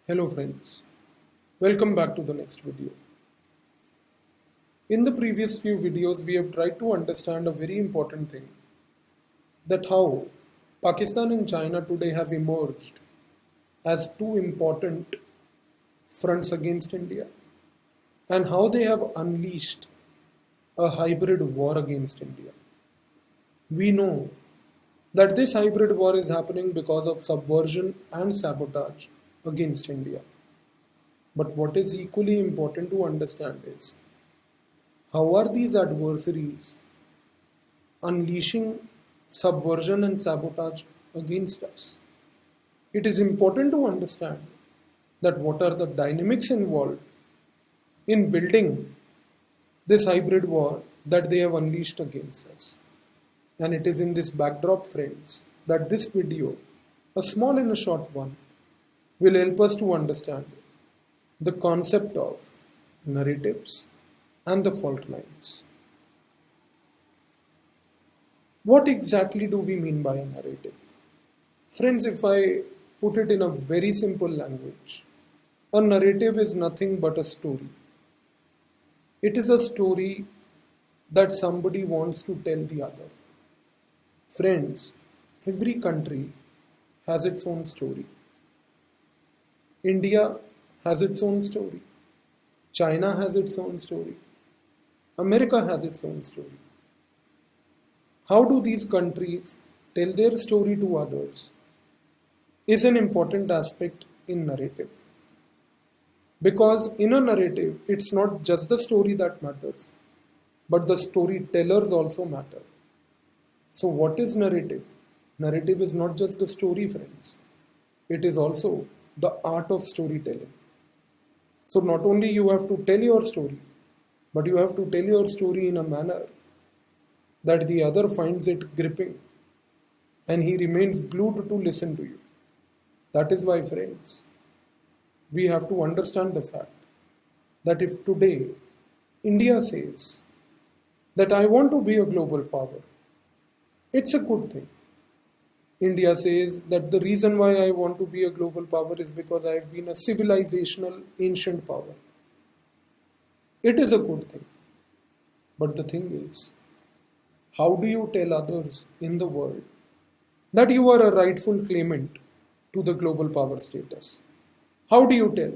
Hello friends, welcome back to the next video. In the previous few videos, we have tried to understand a very important thing, that how Pakistan and China today have emerged as two important fronts against India and how they have unleashed a hybrid war against India. We know that this hybrid war is happening because of subversion and sabotage against India. But what is equally important to understand is how are these adversaries unleashing subversion and sabotage against us? It is important to understand that what are the dynamics involved in building this hybrid war that they have unleashed against us. And it is in this backdrop, friends, that this video, a small and a short one, will help us to understand the concept of narratives and the fault lines. What exactly do we mean by a narrative? Friends, if I put it in a very simple language, a narrative is nothing but a story. It is a story that somebody wants to tell the other. Friends, every country has its own story. India has its own story. China has its own story. America has its own story. How do these countries tell their story to others is an important aspect in narrative. Because in a narrative, it's not just the story that matters, but the storytellers also matter. So what is narrative? Narrative is not just the story, friends. It is also the art of storytelling. So not only you have to tell your story, but you have to tell your story in a manner that the other finds it gripping and he remains glued to listen to you. That is why, friends, we have to understand the fact that if today India says that I want to be a global power, it's a good thing. India says that the reason why I want to be a global power is because I have been a civilizational ancient power. It is a good thing. But the thing is, how do you tell others in the world that you are a rightful claimant to the global power status? How do you tell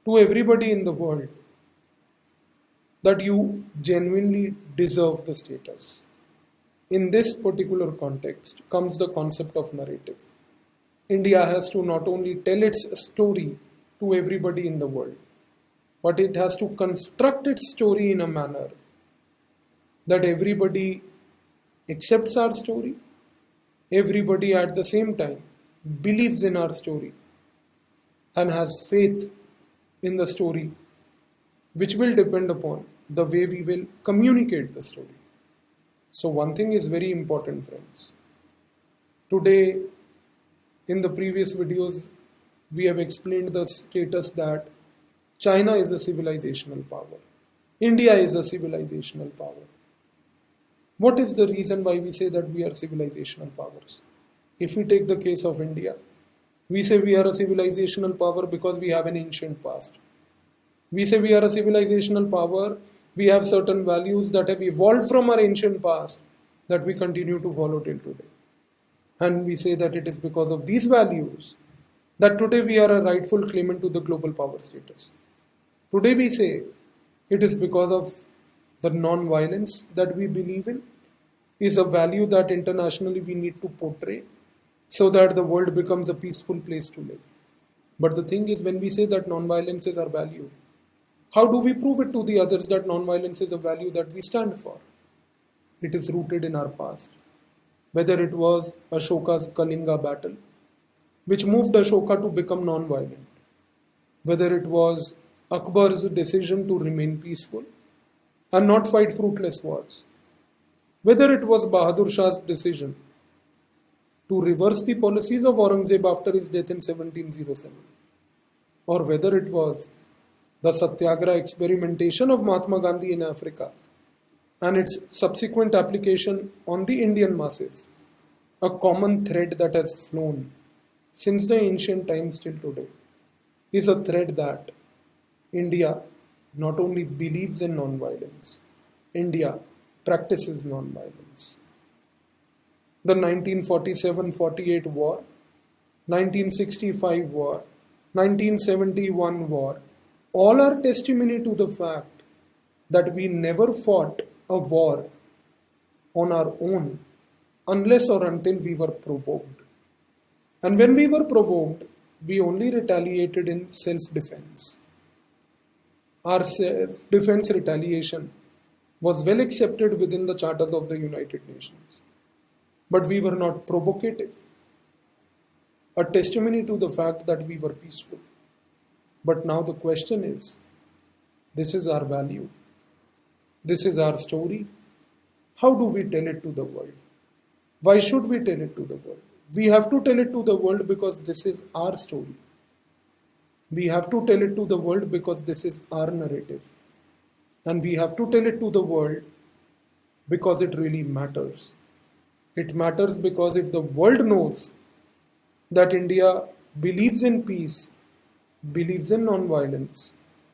to everybody in the world that you genuinely deserve the status? In this particular context comes the concept of narrative. India has to not only tell its story to everybody in the world, but it has to construct its story in a manner that everybody accepts our story, everybody at the same time believes in our story and has faith in the story, which will depend upon the way we will communicate the story. So one thing is very important, friends. Today, in the previous videos, we have explained the status that China is a civilizational power. India is a civilizational power. What is the reason why we say that we are civilizational powers? If we take the case of India, we say we are a civilizational power because we have an ancient past. We say we are a civilizational power. We have certain values that have evolved from our ancient past that we continue to follow till today. And we say that it is because of these values that today we are a rightful claimant to the global power status. Today we say it is because of the non-violence that we believe in is a value that internationally we need to portray so that the world becomes a peaceful place to live. But the thing is, when we say that non-violence is our value, how do we prove it to the others that non-violence is a value that we stand for? It is rooted in our past. Whether it was Ashoka's Kalinga battle, which moved Ashoka to become non-violent. Whether it was Akbar's decision to remain peaceful and not fight fruitless wars. Whether it was Bahadur Shah's decision to reverse the policies of Aurangzeb after his death in 1707. Or whether it was the Satyagraha experimentation of Mahatma Gandhi in Africa and its subsequent application on the Indian masses, a common thread that has flown since the ancient times till today is a thread that India not only believes in non-violence, India practices non-violence. The 1947-48 war, 1965 war, 1971 war, all are testimony to the fact that we never fought a war on our own unless or until we were provoked. And when we were provoked, we only retaliated in self-defense. Our self-defense retaliation was well accepted within the charters of the United Nations. But we were not provocative, a testimony to the fact that we were peaceful. But now the question is, this is our value, this is our story. How do we tell it to the world? Why should we tell it to the world? We have to tell it to the world because this is our story. We have to tell it to the world because this is our narrative. And we have to tell it to the world because it really matters. It matters because if the world knows that India believes in peace, believes in non-violence,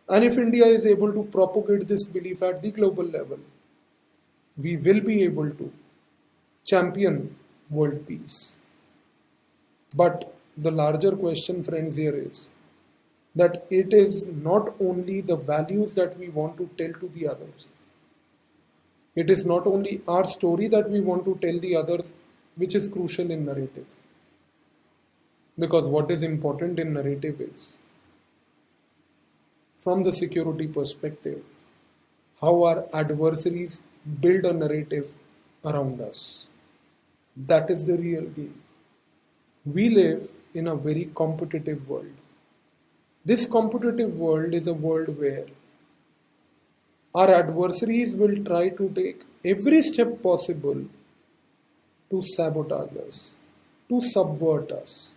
and if India is able to propagate this belief at the global level, we will be able to champion world peace. But the larger question, friends, here is that it is not only the values that we want to tell to the others. It is not only our story that we want to tell the others, which is crucial in narrative. Because what is important in narrative is, from the security perspective, how our adversaries build a narrative around us. That is the real game. We live in a very competitive world. This competitive world is a world where our adversaries will try to take every step possible to sabotage us, to subvert us.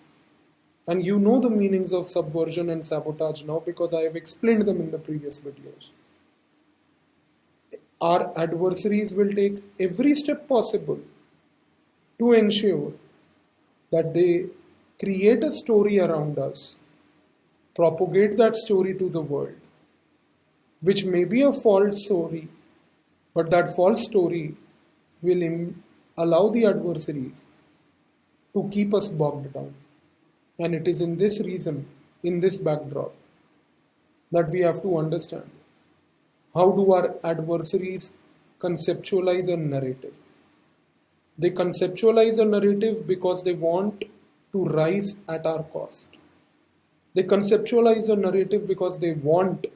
And you know the meanings of subversion and sabotage now because I have explained them in the previous videos. Our adversaries will take every step possible to ensure that they create a story around us, propagate that story to the world, which may be a false story, but that false story will allow the adversaries to keep us bogged down. And it is in this reason, in this backdrop, that we have to understand how do our adversaries conceptualize a narrative. They conceptualize a narrative because they want to rise at our cost. They conceptualize a narrative because they want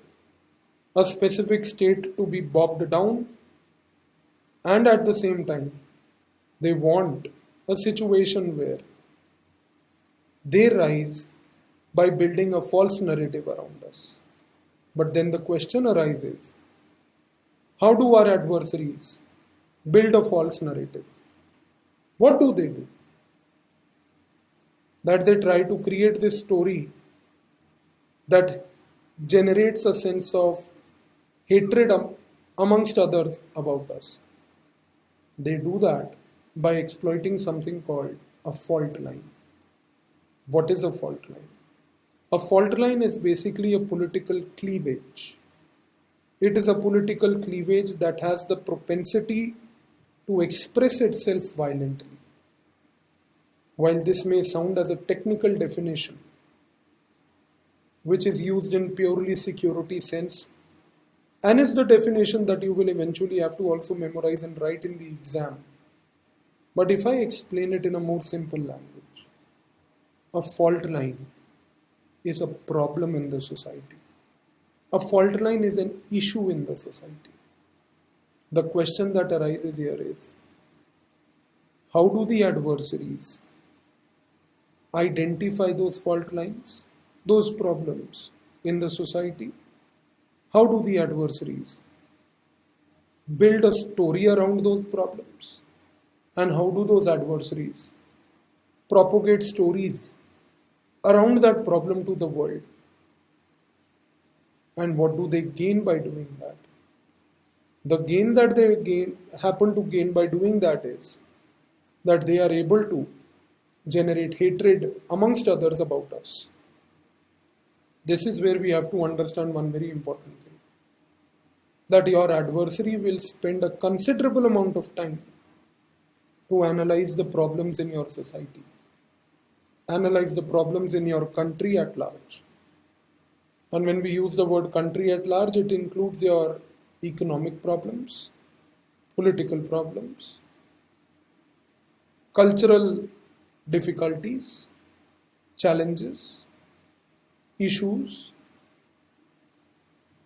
a specific state to be bogged down, and at the same time, they want a situation where they rise by building a false narrative around us. But then the question arises, how do our adversaries build a false narrative? What do they do? That they try to create this story that generates a sense of hatred amongst others about us. They do that by exploiting something called a fault line. What is a fault line? A fault line is basically a political cleavage. It is a political cleavage that has the propensity to express itself violently. While this may sound as a technical definition, which is used in purely security sense, and is the definition that you will eventually have to also memorize and write in the exam. But if I explain it in a more simple language, a fault line is a problem in the society. A fault line is an issue in the society. The question that arises here is, how do the adversaries identify those fault lines, those problems in the society? How do the adversaries build a story around those problems? And how do those adversaries propagate stories around that problem to the world? And what do they gain by doing that? The gain that they happen to gain by doing that is that they are able to generate hatred amongst others about us. This is where we have to understand one very important thing, that your adversary will spend a considerable amount of time to analyze the problems in your society, analyze the problems in your country at large. And when we use the word country at large, it includes your economic problems, political problems, cultural difficulties, challenges, issues,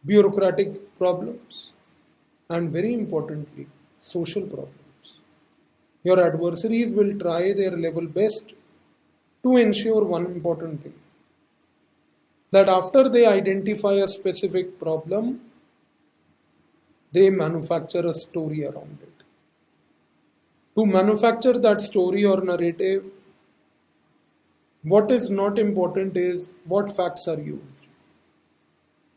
bureaucratic problems, and very importantly, social problems. Your adversaries will try their level best to ensure one important thing, that after they identify a specific problem, they manufacture a story around it. To manufacture that story or narrative, what is not important is what facts are used.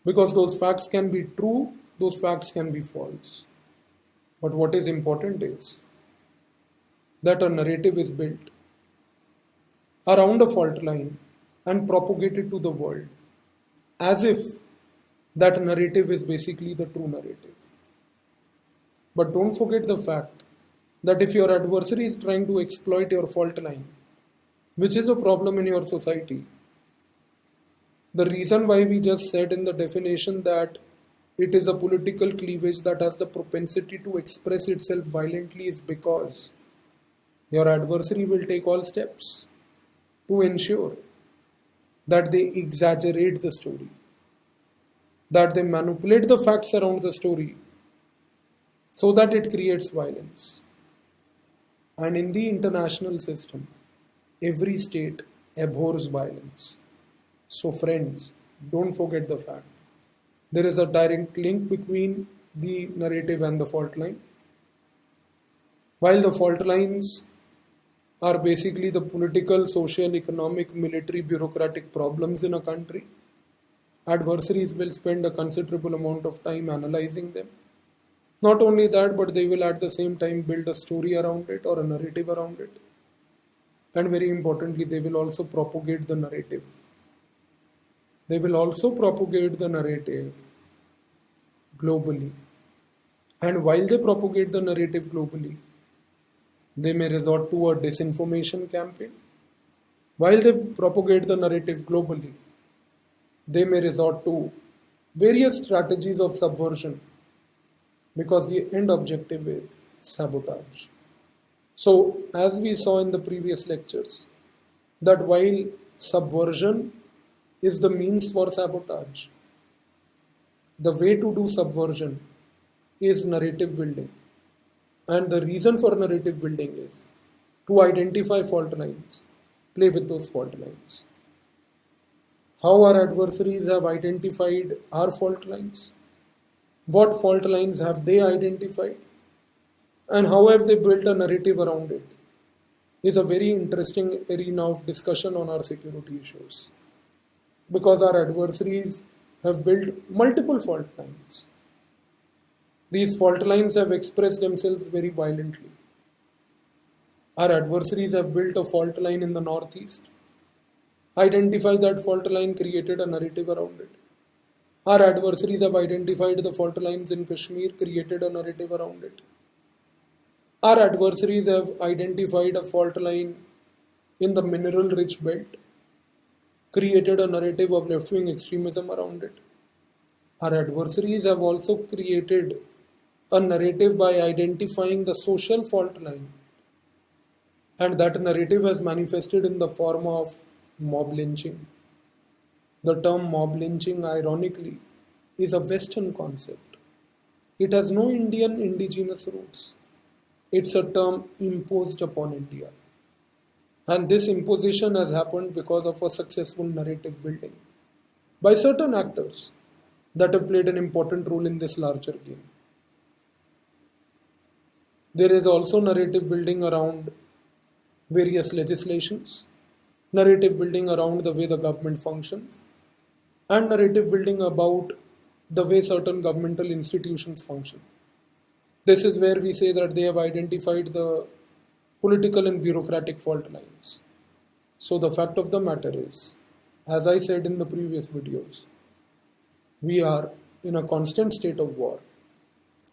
Because those facts can be true, those facts can be false. But what is important is that a narrative is built around a fault line and propagated to the world as if that narrative is basically the true narrative. But don't forget the fact that if your adversary is trying to exploit your fault line, which is a problem in your society, the reason why we just said in the definition that it is a political cleavage that has the propensity to express itself violently is because your adversary will take all steps to ensure that they exaggerate the story, that they manipulate the facts around the story so that it creates violence. And in the international system, every state abhors violence. So friends, don't forget the fact. There is a direct link between the narrative and the fault line. While the fault lines are basically the political, social, economic, military, bureaucratic problems in a country, adversaries will spend a considerable amount of time analyzing them. Not only that, but they will at the same time build a story around it or a narrative around it. And very importantly, they will also propagate the narrative. They will also propagate the narrative globally. And while they propagate the narrative globally, they may resort to a disinformation campaign. While they propagate the narrative globally, they may resort to various strategies of subversion because the end objective is sabotage. So, as we saw in the previous lectures, that while subversion is the means for sabotage, the way to do subversion is narrative building. And the reason for narrative building is to identify fault lines, play with those fault lines. How our adversaries have identified our fault lines? What fault lines have they identified? And how have they built a narrative around it? Is a very interesting arena of discussion on our security issues. Because our adversaries have built multiple fault lines. These fault lines have expressed themselves very violently. Our adversaries have built a fault line in the northeast, identified that fault line, created a narrative around it. Our adversaries have identified the fault lines in Kashmir, created a narrative around it. Our adversaries have identified a fault line in the mineral-rich belt, created a narrative of left-wing extremism around it. Our adversaries have also created a narrative by identifying the social fault line, and that narrative has manifested in the form of mob lynching. The term mob lynching, ironically, is a Western concept. It has no Indian indigenous roots. It's a term imposed upon India. And this imposition has happened because of a successful narrative building by certain actors that have played an important role in this larger game. There is also narrative building around various legislations, narrative building around the way the government functions, and narrative building about the way certain governmental institutions function. This is where we say that they have identified the political and bureaucratic fault lines. So the fact of the matter is, As I said in the previous videos, we are in a constant state of war.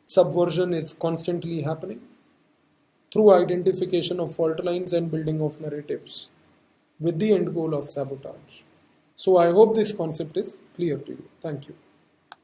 Subversion is constantly happening through identification of fault lines and building of narratives with the end goal of sabotage. So I hope this concept is clear to you. Thank you.